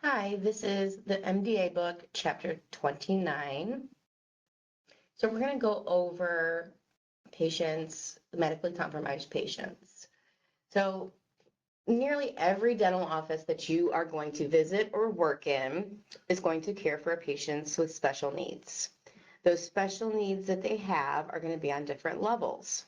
Hi, this is the MDA book, Chapter 29. So we're going to go over patients, medically compromised patients. So nearly every dental office that you are going to visit or work in is going to care for patients with special needs. Those special needs that they have are going to be on different levels.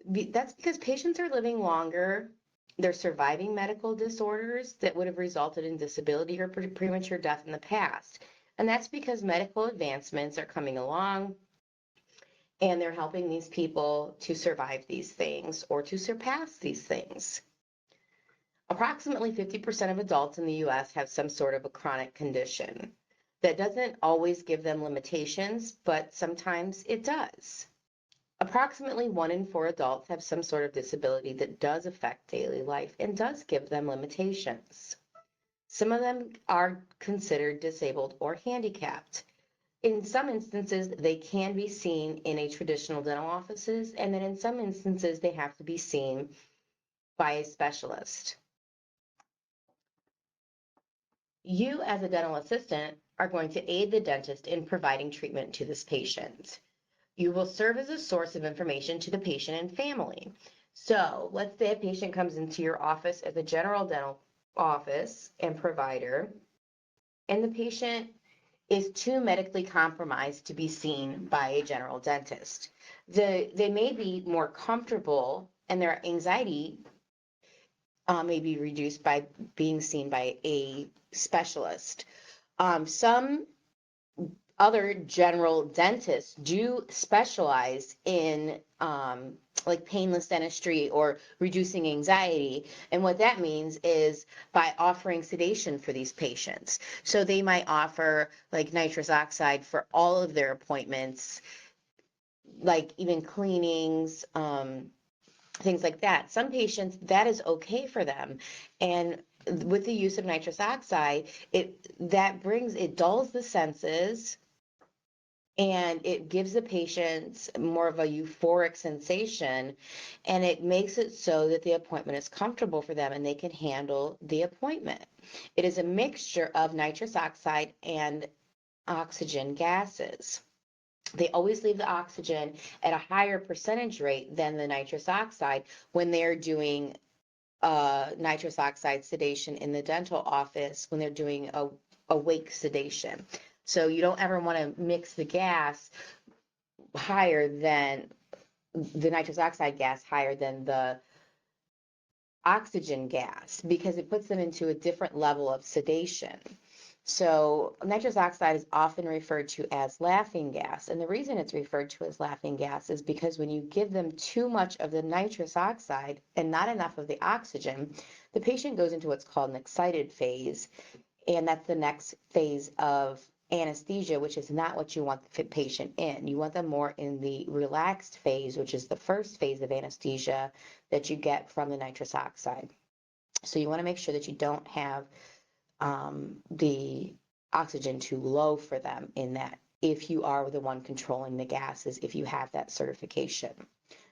That's because patients are living longer. They're surviving medical disorders that would have resulted in disability or premature death in the past. And that's because medical advancements are coming along and they're helping these people to survive these things or to surpass these things. Approximately 50% of adults in the US have some sort of a chronic condition. That doesn't always give them limitations, but sometimes it does. Approximately 1 in 4 adults have some sort of disability that does affect daily life and does give them limitations. Some of them are considered disabled or handicapped. In some instances, they can be seen in a traditional dental offices, and then in some instances, they have to be seen by a specialist. You, as a dental assistant, are going to aid the dentist in providing treatment to this patient. You will serve as a source of information to the patient and family. So let's say a patient comes into your office as a general dental office and provider, and the patient is too medically compromised to be seen by a general dentist. They may be more comfortable and their anxiety may be reduced by being seen by a specialist. Some other general dentists do specialize in like painless dentistry or reducing anxiety. And what that means is by offering sedation for these patients. So they might offer like nitrous oxide for all of their appointments, like even cleanings, things like that. Some patients, that is okay for them. And with the use of nitrous oxide, it dulls the senses and it gives the patients more of a euphoric sensation, and it makes it so that the appointment is comfortable for them and they can handle the appointment. It is a mixture of nitrous oxide and oxygen gases. They always leave the oxygen at a higher percentage rate than the nitrous oxide when they're doing nitrous oxide sedation in the dental office, when they're doing a awake sedation. So you don't ever want to mix the gas higher than the nitrous oxide gas higher than the oxygen gas because it puts them into a different level of sedation. So nitrous oxide is often referred to as laughing gas. And the reason it's referred to as laughing gas is because when you give them too much of the nitrous oxide and not enough of the oxygen, the patient goes into what's called an excited phase. And that's the next phase of anesthesia, which is not what you want the patient in. You want them more in the relaxed phase, which is the first phase of anesthesia that you get from the nitrous oxide. So you want to make sure that you don't have the oxygen too low for them in that, if you are the one controlling the gases, if you have that certification,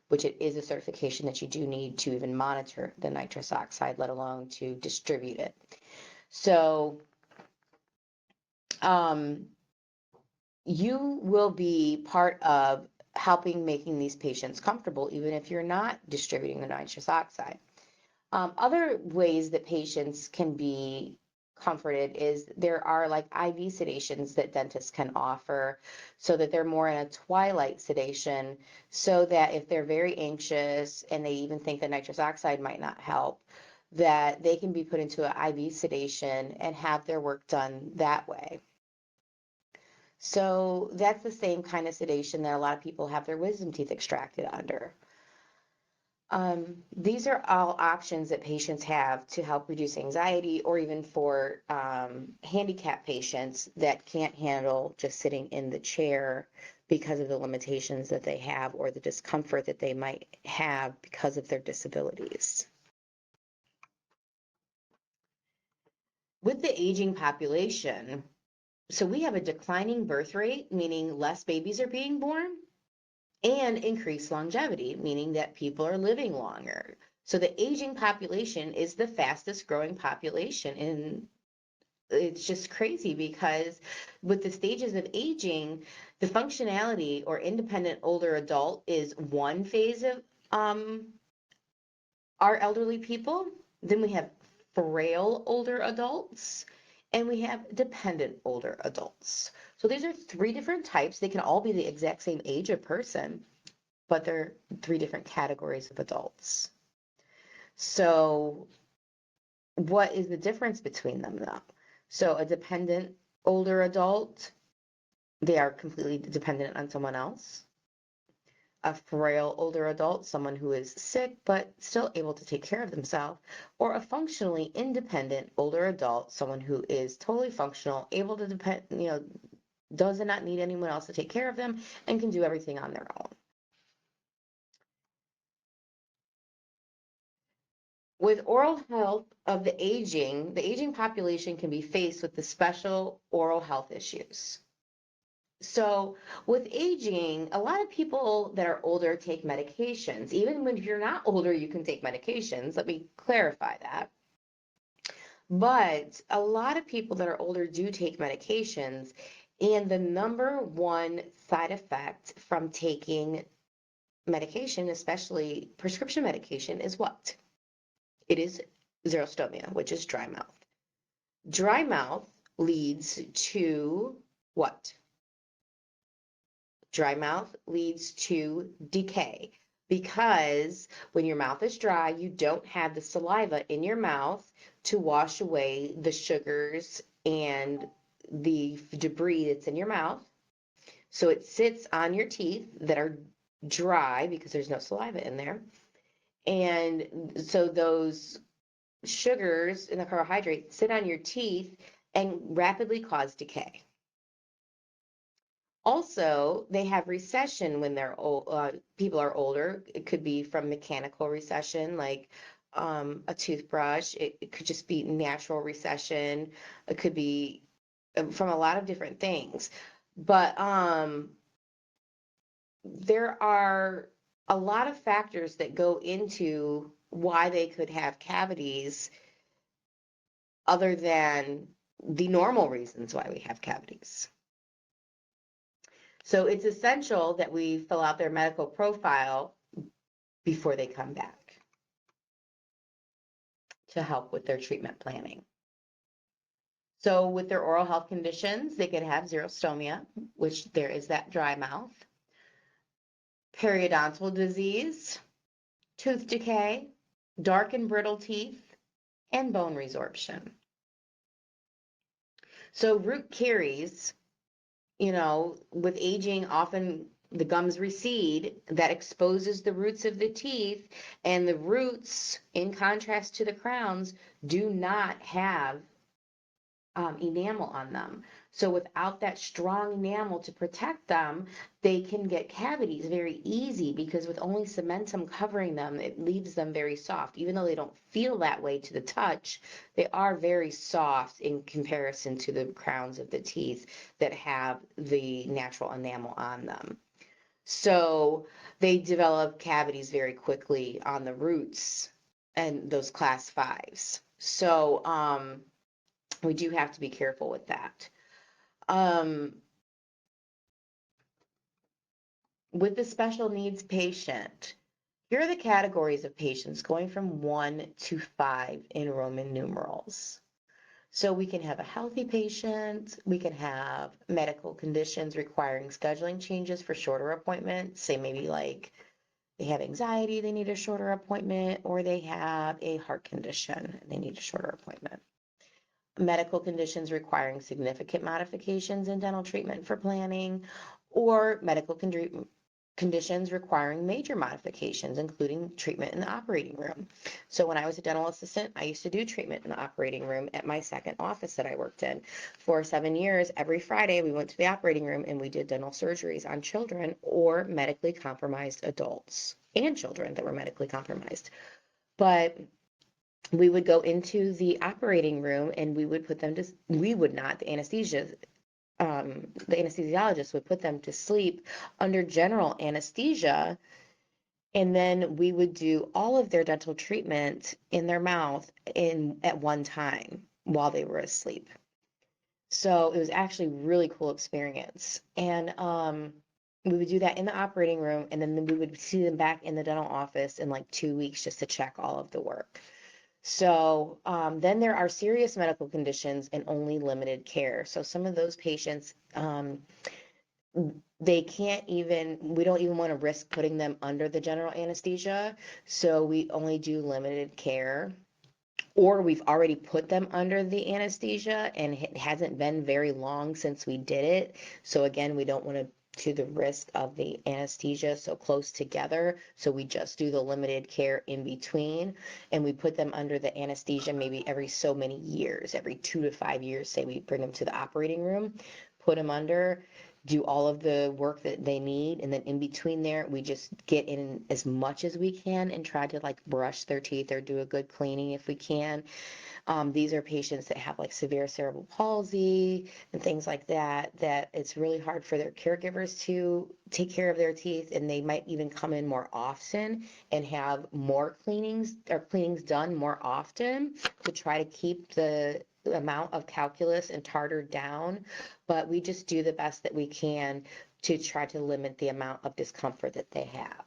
which it is a certification that you do need to even monitor the nitrous oxide, let alone to distribute it. So you will be part of helping making these patients comfortable, even if you're not distributing the nitrous oxide. Other ways that patients can be comforted is there are like IV sedations that dentists can offer so that they're more in a twilight sedation, so that if they're very anxious and they even think that nitrous oxide might not help, that they can be put into an IV sedation and have their work done that way. So that's the same kind of sedation that a lot of people have their wisdom teeth extracted under. These are all options that patients have to help reduce anxiety, or even for handicapped patients that can't handle just sitting in the chair because of the limitations that they have or the discomfort that they might have because of their disabilities. With the aging population, so we have a declining birth rate, meaning less babies are being born, and increased longevity, meaning that people are living longer. So the aging population is the fastest growing population in it's just crazy because with the stages of aging, the functionality or independent older adult is one phase of our elderly people. Then we have frail older adults, and we have dependent older adults. So these are three different types. They can all be the exact same age of person, but they're three different categories of adults. So what is the difference between them though? So a dependent older adult, they are completely dependent on someone else. A frail older adult, someone who is sick but still able to take care of themselves, or a functionally independent older adult, someone who is totally functional, able to depend, does not need anyone else to take care of them and can do everything on their own. With oral health of the aging population can be faced with the special oral health issues. So with aging, a lot of people that are older take medications. Even when you're not older, you can take medications. Let me clarify that. But a lot of people that are older do take medications. And the number one side effect from taking medication, especially prescription medication, is what? It is xerostomia, which is dry mouth. Dry mouth leads to what? Dry mouth leads to decay because when your mouth is dry, you don't have the saliva in your mouth to wash away the sugars and the debris that's in your mouth. So it sits on your teeth that are dry because there's no saliva in there. And so those sugars and the carbohydrates sit on your teeth and rapidly cause decay. Also, they have recession when they're old. People are older. It could be from mechanical recession, like a toothbrush. It could just be natural recession. It could be from a lot of different things. But there are a lot of factors that go into why they could have cavities other than the normal reasons why we have cavities. So it's essential that we fill out their medical profile before they come back to help with their treatment planning. So with their oral health conditions, they could have xerostomia, which there is that dry mouth, periodontal disease, tooth decay, dark and brittle teeth, and bone resorption. So root caries, with aging, often the gums recede. That exposes the roots of the teeth, and the roots, in contrast to the crowns, do not have enamel on them. So without that strong enamel to protect them, they can get cavities very easy because with only cementum covering them, it leaves them very soft. Even though they don't feel that way to the touch, they are very soft in comparison to the crowns of the teeth that have the natural enamel on them. So they develop cavities very quickly on the roots and those class 5s. So we do have to be careful with that. With the special needs patient, here are the categories of patients going from 1 to 5 in Roman numerals. So we can have a healthy patient, we can have medical conditions requiring scheduling changes for shorter appointments, say maybe like they have anxiety, they need a shorter appointment, or they have a heart condition, they need a shorter appointment. Medical conditions requiring significant modifications in dental treatment for planning, or medical conditions requiring major modifications, including treatment in the operating room. So when I was a dental assistant, I used to do treatment in the operating room at my second office that I worked in. For 7 years, every Friday, we went to the operating room and we did dental surgeries on children or medically compromised adults and children that were medically compromised. But we would go into the operating room and we would put them to, we would not, the anesthesiologist would put them to sleep under general anesthesia. And then we would do all of their dental treatment in their mouth at one time while they were asleep. So it was actually a really cool experience. And we would do that in the operating room, and then we would see them back in the dental office in like 2 weeks just to check all of the work. So then there are serious medical conditions and only limited care. So some of those patients, they can't even, we don't even want to risk putting them under the general anesthesia. So we only do limited care, or we've already put them under the anesthesia and it hasn't been very long since we did it. So again, we don't want to the risk of the anesthesia so close together. So we just do the limited care in between, and we put them under the anesthesia maybe every so many years, every 2 to 5 years, say we bring them to the operating room, put them under, do all of the work that they need, and then in between there we just get in as much as we can and try to like brush their teeth or do a good cleaning if we can. These are patients that have like severe cerebral palsy and things like that, that it's really hard for their caregivers to take care of their teeth, and they might even come in more often and have more cleanings or cleanings done more often to try to keep the amount of calculus and tartar down. But we just do the best that we can to try to limit the amount of discomfort that they have.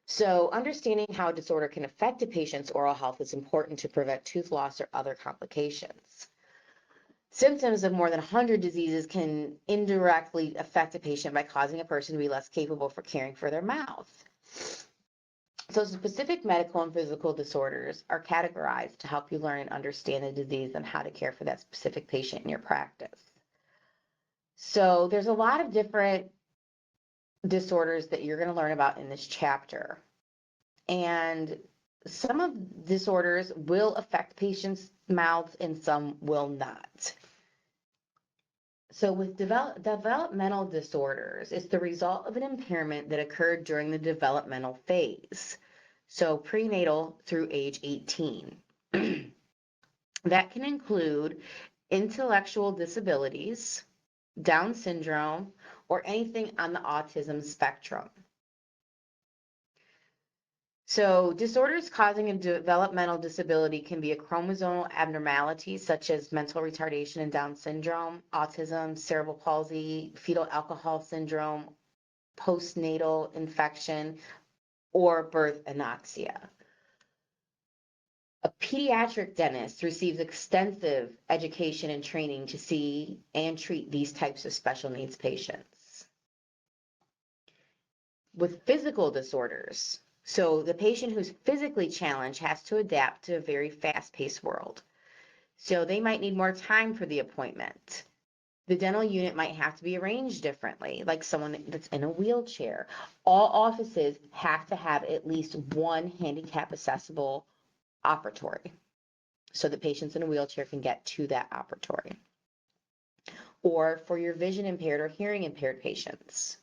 So understanding how a disorder can affect a patient's oral health is important to prevent tooth loss or other complications. Symptoms of more than 100 diseases can indirectly affect a patient by causing a person to be less capable for caring for their mouth. So specific medical and physical disorders are categorized to help you learn and understand the disease and how to care for that specific patient in your practice. So there's a lot of different disorders that you're going to learn about in this chapter. And some of disorders will affect patients' mouths and some will not. So with developmental disorders, it's the result of an impairment that occurred during the developmental phase. So prenatal through age 18. That can include intellectual disabilities, Down syndrome, or anything on the autism spectrum. So disorders causing a developmental disability can be a chromosomal abnormality such as mental retardation and Down syndrome, autism, cerebral palsy, fetal alcohol syndrome, postnatal infection, or birth anoxia. A pediatric dentist receives extensive education and training to see and treat these types of special needs patients. With physical disorders, so the patient who's physically challenged has to adapt to a very fast-paced world. So they might need more time for the appointment. The dental unit might have to be arranged differently, like someone that's in a wheelchair. All offices have to have at least one handicap accessible operatory so that patients in a wheelchair can get to that operatory. Or for your vision impaired or hearing impaired patients.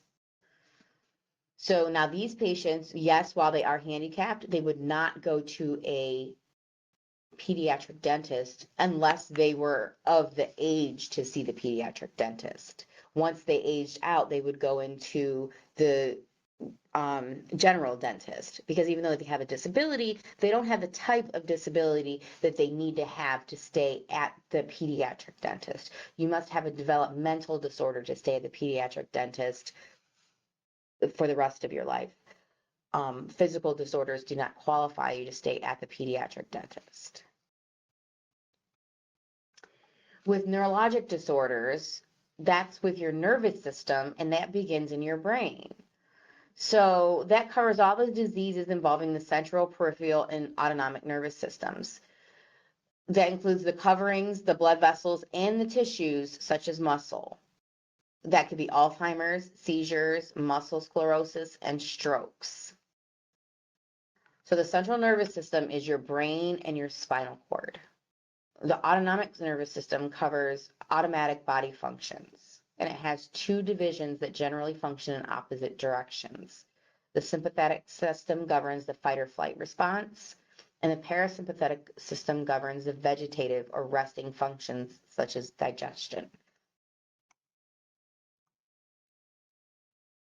So now these patients, yes, while they are handicapped, they would not go to a pediatric dentist unless they were of the age to see the pediatric dentist. Once they aged out, they would go into the general dentist, because even though they have a disability, they don't have the type of disability that they need to have to stay at the pediatric dentist. You must have a developmental disorder to stay at the pediatric dentist for the rest of your life. Physical disorders do not qualify you to stay at the pediatric dentist. With neurologic disorders, that's with your nervous system, and that begins in your brain. So that covers all the diseases involving the central, peripheral, and autonomic nervous systems. That includes the coverings, the blood vessels, and the tissues, such as muscle. That could be Alzheimer's, seizures, muscle sclerosis, and strokes. So the central nervous system is your brain and your spinal cord. The autonomic nervous system covers automatic body functions, and it has two divisions that generally function in opposite directions. The sympathetic system governs the fight or flight response, and the parasympathetic system governs the vegetative or resting functions such as digestion.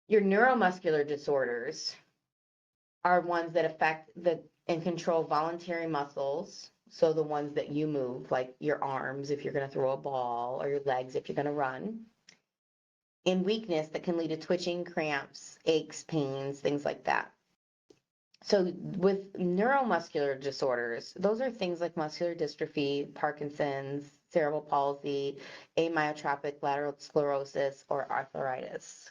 Your neuromuscular disorders are ones that affect and control voluntary muscles. So the ones that you move, like your arms if you're going to throw a ball, or your legs if you're going to run. And weakness that can lead to twitching, cramps, aches, pains, things like that. So with neuromuscular disorders, those are things like muscular dystrophy, Parkinson's, cerebral palsy, amyotrophic lateral sclerosis, or arthritis.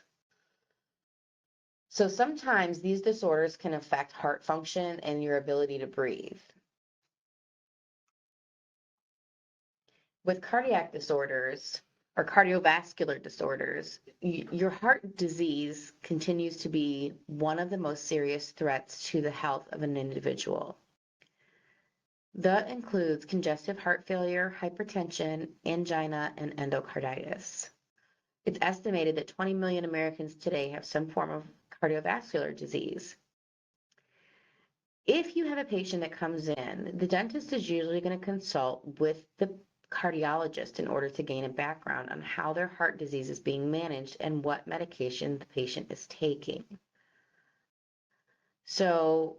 So sometimes these disorders can affect heart function and your ability to breathe. With cardiac disorders or cardiovascular disorders, your heart disease continues to be one of the most serious threats to the health of an individual. That includes congestive heart failure, hypertension, angina, and endocarditis. It's estimated that 20 million Americans today have some form of cardiovascular disease. If you have a patient that comes in, the dentist is usually going to consult with the cardiologist in order to gain a background on how their heart disease is being managed and what medication the patient is taking. So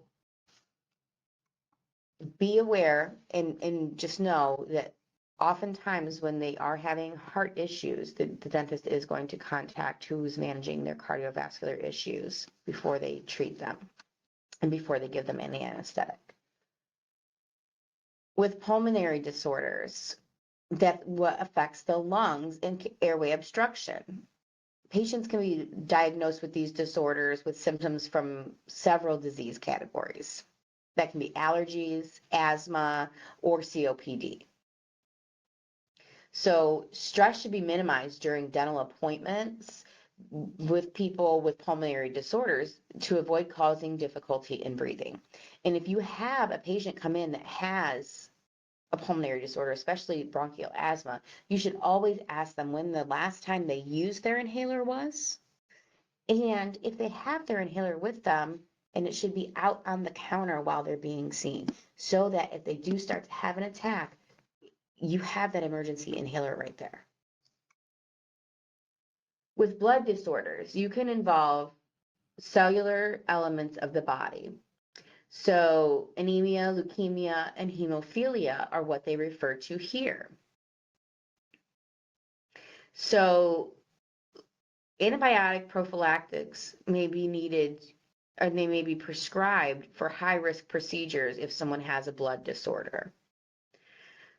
be aware and just know that oftentimes when they are having heart issues, the dentist is going to contact who's managing their cardiovascular issues before they treat them and before they give them any anesthetic. With pulmonary disorders, that what affects the lungs and airway obstruction. Patients can be diagnosed with these disorders with symptoms from several disease categories. That can be allergies, asthma, or COPD. So stress should be minimized during dental appointments with people with pulmonary disorders to avoid causing difficulty in breathing. And if you have a patient come in that has a pulmonary disorder, especially bronchial asthma, you should always ask them when the last time they used their inhaler was, and if they have their inhaler with them, and it should be out on the counter while they're being seen, so that if they do start to have an attack, you have that emergency inhaler right there. With blood disorders, you can involve cellular elements of the body. So anemia, leukemia, and hemophilia are what they refer to here. So antibiotic prophylactics may be needed, or they may be prescribed for high-risk procedures if someone has a blood disorder.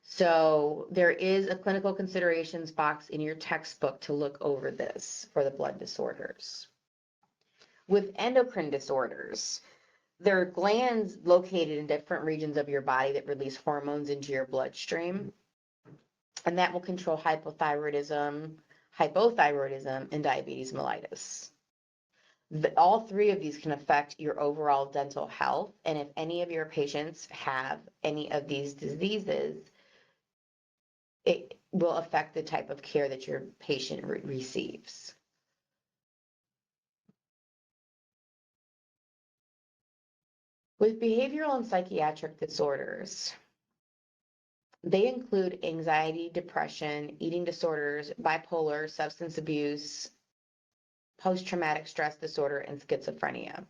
So there is a clinical considerations box in your textbook to look over this for the blood disorders. With endocrine disorders, there are glands located in different regions of your body that release hormones into your bloodstream, and that will control hypothyroidism, and diabetes mellitus. All three of these can affect your overall dental health, and if any of your patients have any of these diseases, it will affect the type of care that your patient receives. With behavioral and psychiatric disorders, they include anxiety, depression, eating disorders, bipolar, substance abuse, post-traumatic stress disorder, and schizophrenia.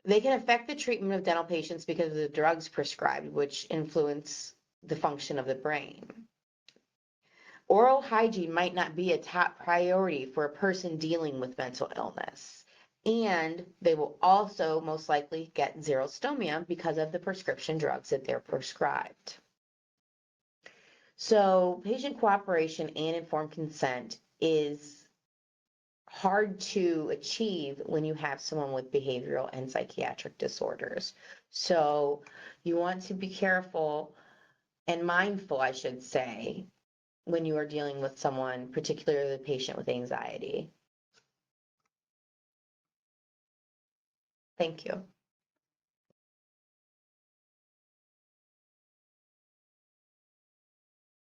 They can affect the treatment of dental patients because of the drugs prescribed, which influence the function of the brain. Oral hygiene might not be a top priority for a person dealing with mental illness. And they will also most likely get xerostomia because of the prescription drugs that they're prescribed. So patient cooperation and informed consent is hard to achieve when you have someone with behavioral and psychiatric disorders. So you want to be careful and mindful, I should say, when you are dealing with someone, particularly a patient with anxiety. Thank you.